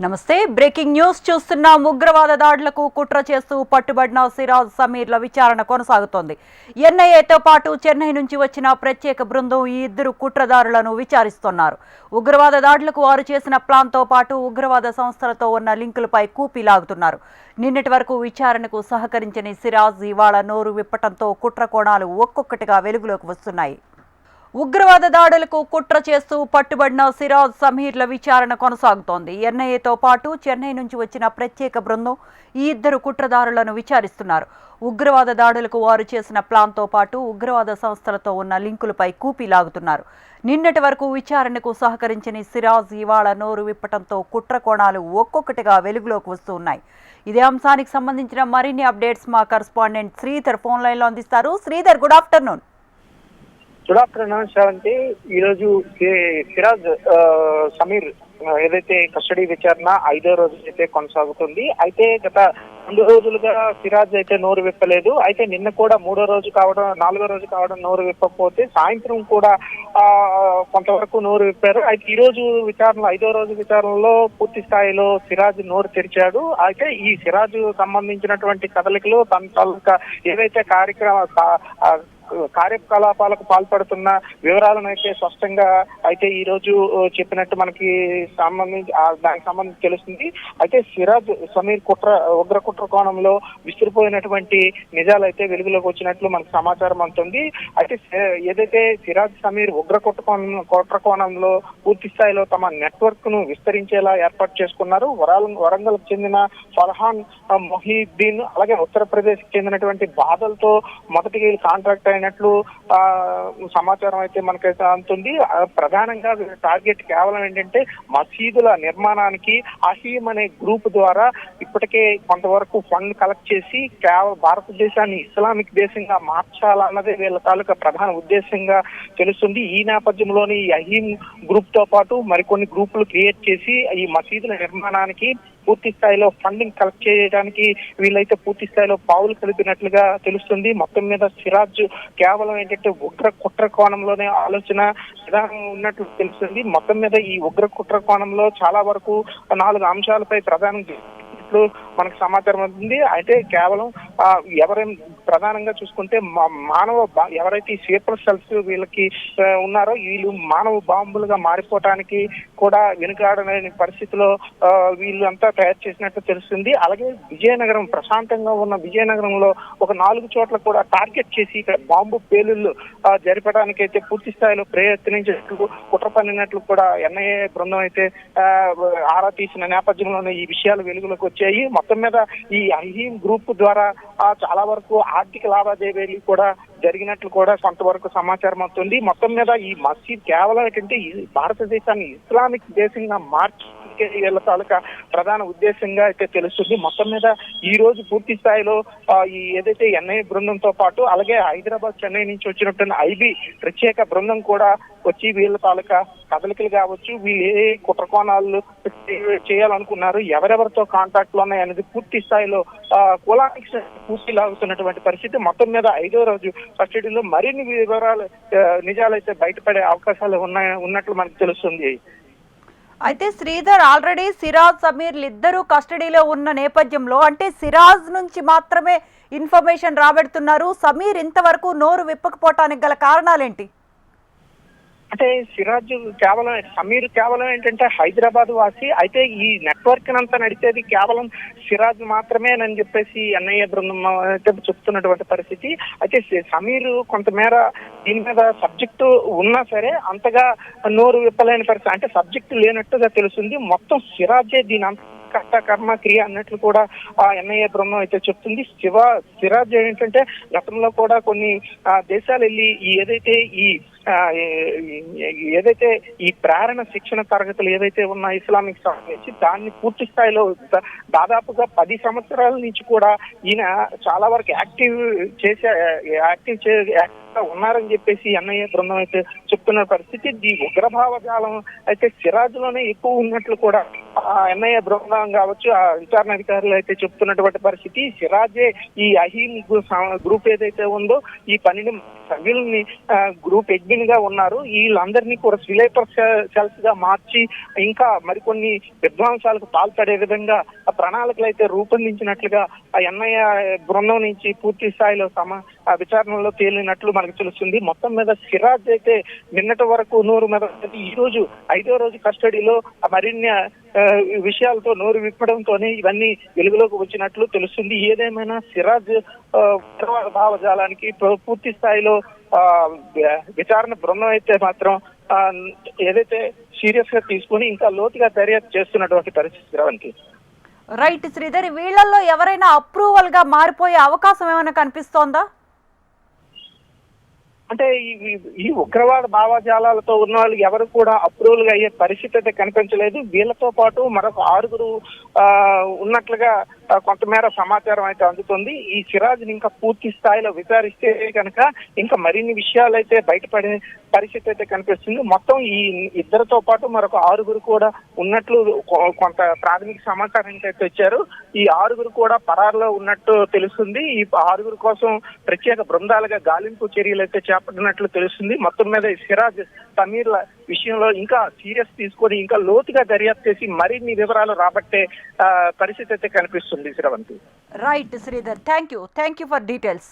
నమస్తే. Breaking news చూస్తున్నాం. ఉగ్రవాద దాడులకు కుట్ర చేస్తూ పట్టుబడిన సిరాజ్ సమీర్ల విచారణ కొనసాగుతోంది. ఎన్ఐఏతో పాటు చెన్నై నుంచి వచ్చిన ప్రత్యేక బృందం ఈ ఇద్దరు కుట్రదారులను విచారిస్తున్నారు. ఉగ్రవాద దాడులకు వారు చేసిన ప్లాన్తో పాటు ఉగ్రవాద సంస్థలతో ఉన్న లింకులపై కూపీ లాగుతున్నారు. నిన్నటి వరకు విచారణకు సహకరించని సిరాజ్ ఇవాళ నోరు విప్పటంతో కుట్ర కోణాలు ఒక్కొక్కటిగా వెలుగులోకి వస్తున్నాయి. ఉగ్రవాద దాడులకు కుట్ర చేస్తూ పట్టుబడిన సిరాజ్ సమీర్ల విచారణ కొనసాగుతోంది. ఎన్ఐఏతో పాటు చెన్నై నుంచి వచ్చిన ప్రత్యేక బృందం ఈ ఇద్దరు కుట్రదారులను విచారిస్తున్నారు. ఉగ్రవాద దాడులకు వారు చేసిన ప్లాన్తో పాటు ఉగ్రవాద సంస్థలతో ఉన్న లింకులపై కూపీ లాగుతున్నారు. నిన్నటి వరకు విచారణకు సహకరించని సిరాజ్ ఇవాళ నోరు విప్పటంతో కుట్ర కోణాలు ఒక్కొక్కటిగా వెలుగులోకి వస్తున్నాయి. ఇదే అంశానికి సంబంధించిన మరిన్ని అప్డేట్స్ మా కరెస్పాండెంట్ శ్రీధర్ ఫోన్ లైన్లో అందిస్తారు. Sridhar, good afternoon. Good afternoon Sravanthi. ఈరోజు సిరాజ్ సమీర్ ఏదైతే కస్టడీ విచారణ 5వ రోజు అయితే కొనసాగుతుంది. అయితే గత 2 రోజులుగా సిరాజ్ అయితే నోరు విప్పలేదు. అయితే నిన్న కూడా 3వ రోజు కావడం 4వ రోజు కావడం నోరు విప్పకపోతే సాయంత్రం కూడా కొంతవరకు నోరు విప్పారు. అయితే ఈ రోజు విచారణలో 5వ రోజు విచారణలో పూర్తి స్థాయిలో సిరాజ్ నోరు తెరిచాడు. అయితే ఈ సిరాజ్ సంబంధించినటువంటి కదలికలు తన తాలూకా ఏవైతే కార్యకలాపాలకు పాల్పడుతున్న వివరాలను అయితే స్పష్టంగా అయితే ఈ రోజు చెప్పినట్టు మనకి దానికి సంబంధించి తెలుస్తుంది. అయితే సిరాజ్ సమీర్ ఉగ్ర కుట్ర కోణంలో విసిరిపోయినటువంటి నిజాలు అయితే వెలుగులోకి వచ్చినట్లు మనకు సమాచారం అందుతుంది. అయితే ఏదైతే సిరాజ్ సమీర్ ఉగ్ర కుట్ర కోణంలో పూర్తి స్థాయిలో తమ నెట్వర్క్ ను విస్తరించేలా ఏర్పాటు చేసుకున్నారు. వరంగల్ చెందిన ఫర్హాన్ మొహీద్దీన్ అలాగే ఉత్తరప్రదేశ్ చెందినటువంటి బాదల్తో మొదటి కాంట్రాక్ట్ అయినట్లు సమాచారం అయితే మనకైతే అందుతుంది. ప్రధానంగా టార్గెట్ కేవలం ఏంటంటే మసీదుల నిర్మాణానికి అహీమ్ అనే గ్రూప్ ద్వారా ఇప్పటికే కొంతవరకు ఫండ్ కలెక్ట్ చేసి భారతదేశాన్ని ఇస్లామిక్ దేశంగా మార్చాలన్నదే వీళ్ళ తాలూకా ప్రధాన ఉద్దేశంగా తెలుస్తుంది. ఈ నేపథ్యంలోని ఈ అహీమ్ గ్రూప్ తో పాటు మరికొన్ని గ్రూపులు క్రియేట్ చేసి ఈ మసీదుల నిర్మాణానికి పూర్తి స్థాయిలో ఫండింగ్ కలెక్ట్ చేయడానికి వీళ్ళైతే పూర్తి స్థాయిలో పావులు కలిపినట్లుగా తెలుస్తుంది. మొత్తం మీద సిరాజ్ కేవలం ఏంటంటే ఉగ్ర కుట్ర కోణంలోనే ఆలోచన విధానం ఉన్నట్లు తెలుస్తుంది. మొత్తం మీద ఈ ఉగ్ర కుట్ర కోణంలో చాలా వరకు 4 అంశాలపై ప్రధానంగా మనకు సమాచారం అవుతుంది. అయితే కేవలం ప్రధానంగా చూసుకుంటే ఎవరైతే స్లీపర్ సెల్స్ వీళ్ళకి ఉన్నారో వీళ్ళు మానవ బాంబులుగా మారిపోవటానికి కూడా వెనుకాడలేని పరిస్థితిలో వీళ్ళంతా తయారు చేసినట్టు తెలుస్తుంది. అలాగే విజయనగరం ప్రశాంతంగా ఉన్న విజయనగరంలో ఒక 4 చోట్ల కూడా టార్గెట్ చేసి ఇక్కడ బాంబు పేలుళ్లు జరపడానికి అయితే పూర్తి స్థాయిలో ప్రయత్నించినట్లు కుట్ర పన్నినట్లు కూడా ఎన్ఐఏ బృందం అయితే ఆరా తీసిన నేపథ్యంలోనే ఈ విషయాలు వెలుగులోకి వచ్చాయి. మొత్తం మీద ఈ అహీమ్ గ్రూప్ ద్వారా చాలా వరకు ఆర్థిక లావాదేవీలు కూడా జరిగినట్లు కూడా కొంతవరకు సమాచారం అవుతుంది. మొత్తం మీద ఈ మసీద్ కేవలం ఏంటంటే భారతదేశాన్ని ఇస్లామిక్ దేశంగా మార్చి వీళ్ళ తాలూకా ప్రధాన ఉద్దేశంగా అయితే తెలుస్తుంది. మొత్తం మీద ఈ రోజు పూర్తి స్థాయిలో ఈ ఏదైతే ఎన్ఐఏ బృందంతో పాటు అలాగే హైదరాబాద్ చెన్నై నుంచి వచ్చినటువంటి ఐబీ ప్రత్యేక బృందం కూడా వచ్చి వీళ్ళ తాలూకా కదలికలు కావచ్చు, వీళ్ళు ఏ కుట్రకోణాలు చేయాలనుకున్నారు, ఎవరెవరితో కాంటాక్ట్ లో ఉన్నాయి అనేది పూర్తి స్థాయిలో కులానికి పూర్తి లాగుతున్నటువంటి పరిస్థితి. మొత్తం మీద 5వ రోజు కస్టడీలో మరిన్ని వివరాలు నిజాలైతే బయటపడే అవకాశాలు ఉన్నట్లు మనకు తెలుస్తుంది. అయితే శ్రీధర్, ఆల్రెడీ సిరాజ్ సమీర్లు ఇద్దరు కస్టడీలో ఉన్న నేపథ్యంలో అంటే సిరాజ్ నుంచి మాత్రమే ఇన్ఫర్మేషన్ రాబెడుతున్నారు. సమీర్ ఇంతవరకు నోరు విప్పకపోవటానికి గల కారణాలేంటి? అంటే సమీర్ కేవలం ఏంటంటే హైదరాబాద్ వాసి. అయితే ఈ నెట్వర్క్ అంతా నడిచేది కేవలం సిరాజ్ మాత్రమేనని చెప్పేసి ఎన్ఐఏ బృందం అయితే చెప్తున్నటువంటి పరిస్థితి. అయితే సమీర్ కొంతమేర దీని మీద సబ్జెక్టు ఉన్నా సరే అంతగా నోరు విప్పలేని పరిస్థితి, అంటే సబ్జెక్టు లేనట్టుగా తెలుస్తుంది. మొత్తం సిరాజే దీని కర్మ క్రియ అన్నట్లు కూడా ఎన్ఐఏ బృందం అయితే చెప్తుంది. సిరాజ్ ఏంటంటే గతంలో కూడా కొన్ని దేశాలు వెళ్ళి ఏదైతే ఈ ప్రేరణ శిక్షణ తరగతులు ఏదైతే ఉన్న ఇస్లామిక్ సంబంధించి దాన్ని పూర్తి స్థాయిలో దాదాపుగా 10 సంవత్సరాల నుంచి కూడా ఈయన చాలా వరకు యాక్టివ్ ఉన్నారని చెప్పేసి ఎన్ఐఏ బృందం అయితే చెప్తున్న పరిస్థితి. ఈ ఉగ్రభావజాలం అయితే సిరాజ్ లోనే ఎక్కువ ఉన్నట్లు కూడా ఎన్ఐఏ బృందం కావచ్చు, ఆ విచారణ అధికారులు అయితే చెప్తున్నటువంటి పరిస్థితి. సిరాజే ఈ అహీం గ్రూప్ ఏదైతే ఉందో ఈ 12 సభ్యుల్ని గ్రూప్ అడ్మిన్ గా ఉన్నారు. వీళ్ళందరినీ కూడా స్లీపర్ సెల్స్ గా మార్చి ఇంకా మరికొన్ని విధ్వంసాలకు పాల్పడే విధంగా ప్రణాళికలు అయితే రూపొందించినట్లుగా ఆ ఎన్ఐఏ బృందం నుంచి పూర్తి స్థాయిలో విచారణలో తేలినట్లు మనకు తెలుస్తుంది. మొత్తం మీద సిరాజ్ అయితే నిన్నటి వరకు నోరు మీద, ఈ రోజు 5వ రోజు కస్టడీలో మరిన్ని విషయాలతో నోరు విప్పడంతోనే ఇవన్నీ వెలుగులోకి వచ్చినట్లు తెలుస్తుంది. ఏదేమైనా సిరాజ్ భావజాలానికి పూర్తి స్థాయిలో విచారణ బృందం అయితే మాత్రం ఏదైతే సీరియస్ గా తీసుకుని ఇంకా లోతుగా దర్యాప్తు చేస్తున్నటువంటి పరిస్థితి రావడానికి. రైట్ శ్రీధర్, వీళ్ళల్లో ఎవరైనా అప్రూవల్ గా మారిపోయే అవకాశం ఏమైనా కనిపిస్తోందా? అంటే ఈ ఉగ్రవాద భావజాలాలతో ఉన్న వాళ్ళు ఎవరు కూడా అప్రూవల్ గా అయ్యే పరిస్థితి అయితే కనిపించలేదు. వీళ్ళతో పాటు మరొక 6 ఉన్నట్లుగా కొంతమేర సమాచారం అయితే అందుతుంది. ఈ సిరాజ్ ని ఇంకా పూర్తి స్థాయిలో విచారిస్తే కనుక ఇంకా మరిన్ని విషయాలు అయితే బయటపడే పరిస్థితి అయితే కనిపిస్తుంది. మొత్తం ఈ ఇద్దరితో పాటు మరొక 6 కూడా ఉన్నట్లు కొంత ప్రాథమిక సమాచారం అయితే వచ్చారు. ఈ 6 కూడా పరారులో ఉన్నట్టు తెలుస్తుంది. ఈ 6 కోసం ప్రత్యేక బృందాలుగా గాలింపు చర్యలు అయితే చేపట్టినట్లు తెలుస్తుంది. మొత్తం మీద సిరాజ్ సమీర్ల విషయంలో ఇంకా సీరియస్ తీసుకొని ఇంకా లోతుగా దర్యాప్తు చేసి మరిన్ని వివరాలు రాబట్టే పరిస్థితి అయితే కనిపిస్తుంది Sravanthi. Right Sridhar, thank you for details.